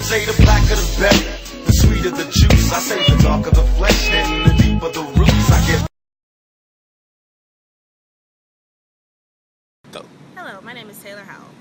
say the blacker the better, the sweeter the juice. I say the darker the flesh, then the deeper the roots. I get. Go. Hello, my name is Taylor Howell.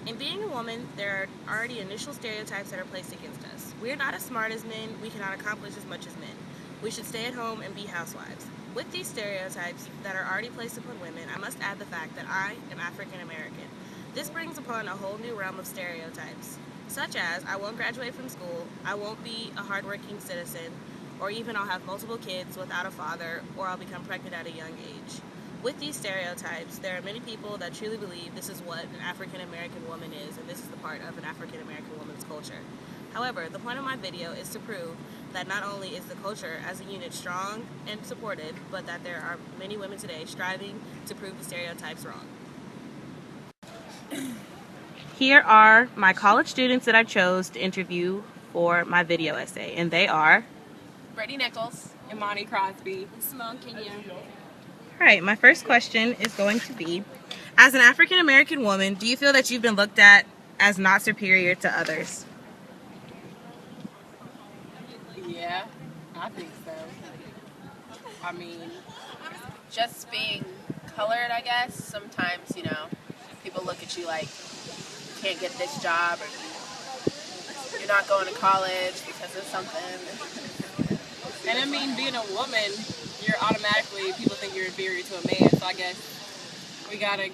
In being a woman, there are already initial stereotypes that are placed against us. We are not as smart as men, we cannot accomplish as much as men. We should stay at home and be housewives. With these stereotypes that are already placed upon women, I must add the fact that I am African American. This brings upon a whole new realm of stereotypes, such as I won't graduate from school, I won't be a hardworking citizen, or even I'll have multiple kids without a father, or I'll become pregnant at a young age. With these stereotypes, there are many people that truly believe this is what an African American woman is, and this is the part of an African American woman's culture. However, the point of my video is to prove that not only is the culture as a unit strong and supported, but that there are many women today striving to prove the stereotypes wrong. Here are my college students that I chose to interview for my video essay, and they are Brittany Nichols, Imani Crosby, and Simone Kenya. Alright, my first question is going to be, as an African American woman, do you feel that you've been looked at as not superior to others? Yeah, I think so. I mean, just being colored, I guess. Sometimes, people look at you like you can't get this job or you're not going to college because of something. And I mean, being a woman, you're automatically, people think you're inferior to a man. So I guess we got a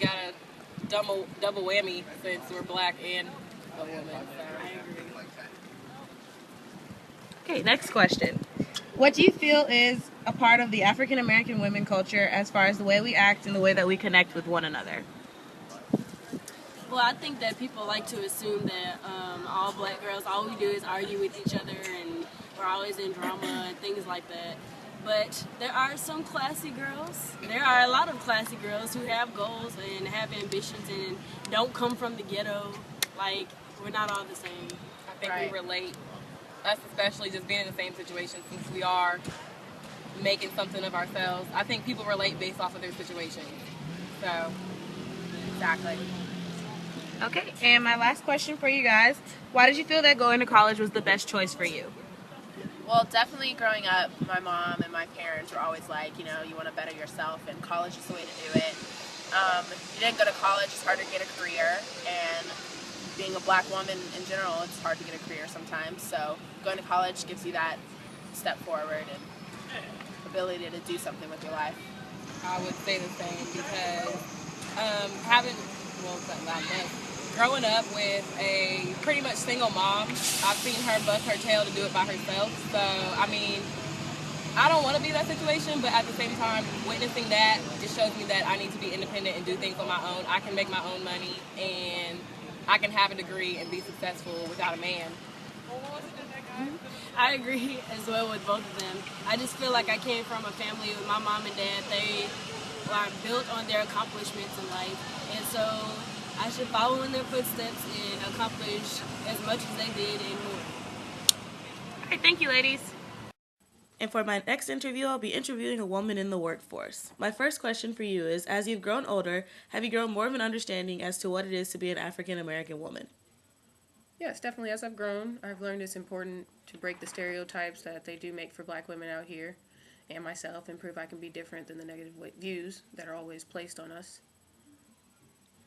double whammy since we're black and a woman. So I agree. Okay, next question. What do you feel is a part of the African American women culture as far as the way we act and the way that we connect with one another? Well, I think that people like to assume that all black girls, all we do is argue with each other and we're always in drama and things like that. But there are some classy girls. There are a lot of classy girls who have goals and have ambitions and don't come from the ghetto. Like, we're not all the same. I think we relate. Us especially, just being in the same situation, since we are making something of ourselves. I think people relate based off of their situation. So, exactly. Okay, and my last question for you guys. Why did you feel that going to college was the best choice for you? Well, definitely growing up, my mom and my parents were always like, you want to better yourself, and college is the way to do it. You didn't go to college, it's hard to get a career, and being a black woman in general, it's hard to get a career sometimes. So going to college gives you that step forward and ability to do something with your life. I would say the same because growing up with a pretty much single mom, I've seen her bust her tail to do it by herself. So, I mean, I don't want to be in that situation, but at the same time, witnessing that just shows me that I need to be independent and do things on my own. I can make my own money, and I can have a degree and be successful without a man. I agree as well with both of them. I just feel like I came from a family with my mom and dad. They are built on their accomplishments in life, and so I should follow in their footsteps and accomplish as much as they did and more. All right, thank you, ladies. And for my next interview, I'll be interviewing a woman in the workforce. My first question for you is, as you've grown older, have you grown more of an understanding as to what it is to be an African American woman? Yes, definitely. As I've grown, I've learned it's important to break the stereotypes that they do make for black women out here, and myself, and prove I can be different than the negative views that are always placed on us.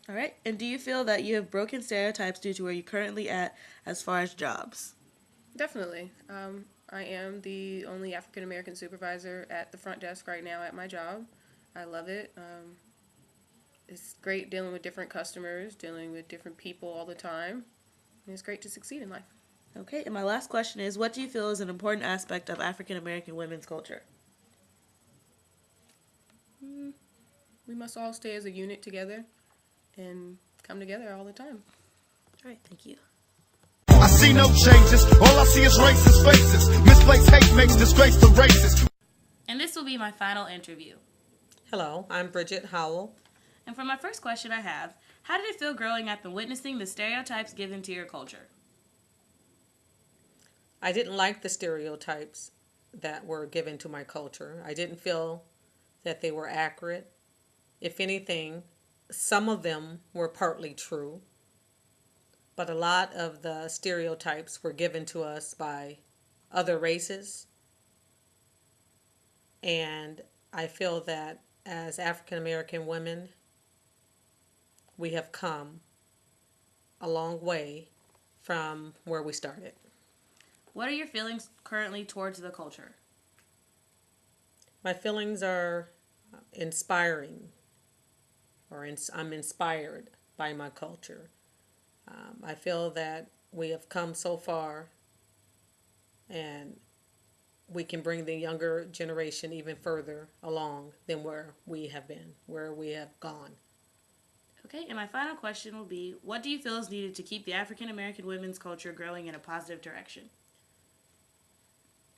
All right, and do you feel that you have broken stereotypes due to where you're currently at as far as jobs? Definitely. I am the only African American supervisor at the front desk right now at my job. I love it. It's great dealing with different customers, dealing with different people all the time, and it's great to succeed in life. Okay, and my last question is, what do you feel is an important aspect of African American women's culture? We must all stay as a unit together and come together all the time. All right, thank you. I see no changes, all I see is racist faces. Misplaced hate makes disgrace to races. And this will be my final interview. Hello, I'm Bridget Howell. And for my first question I have, how did it feel growing up and witnessing the stereotypes given to your culture? I didn't like the stereotypes that were given to my culture. I didn't feel that they were accurate. If anything, some of them were partly true. but a lot of the stereotypes were given to us by other races. And I feel that as African American women, we have come a long way from where we started. What are your feelings currently towards the culture? My feelings are inspiring, I'm inspired by my culture. I feel that we have come so far, and we can bring the younger generation even further along than where we have been, where we have gone. Okay, and my final question will be, what do you feel is needed to keep the African American women's culture growing in a positive direction?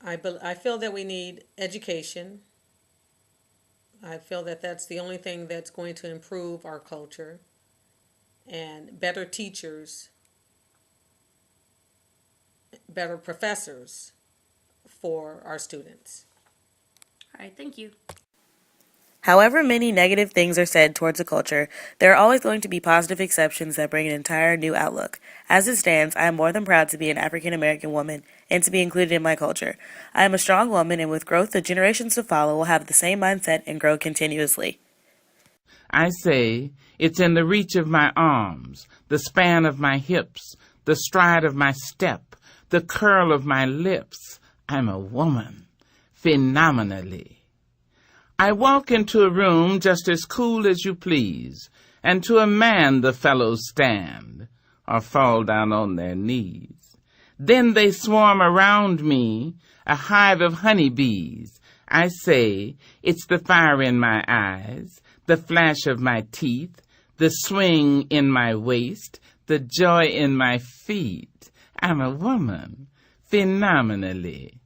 I feel that we need education. I feel that that's the only thing that's going to improve our culture, and better teachers, better professors for our students. All right, thank you. However many negative things are said towards a culture, there are always going to be positive exceptions that bring an entire new outlook. As it stands, I am more than proud to be an African American woman and to be included in my culture. I am a strong woman, and with growth, the generations to follow will have the same mindset and grow continuously. I say, it's in the reach of my arms, the span of my hips, the stride of my step, the curl of my lips. I'm a woman, phenomenally. I walk into a room just as cool as you please, and to a man the fellows stand, or fall down on their knees. Then they swarm around me, a hive of honeybees. I say, it's the fire in my eyes, the flash of my teeth, the swing in my waist, the joy in my feet. I'm a woman, phenomenally.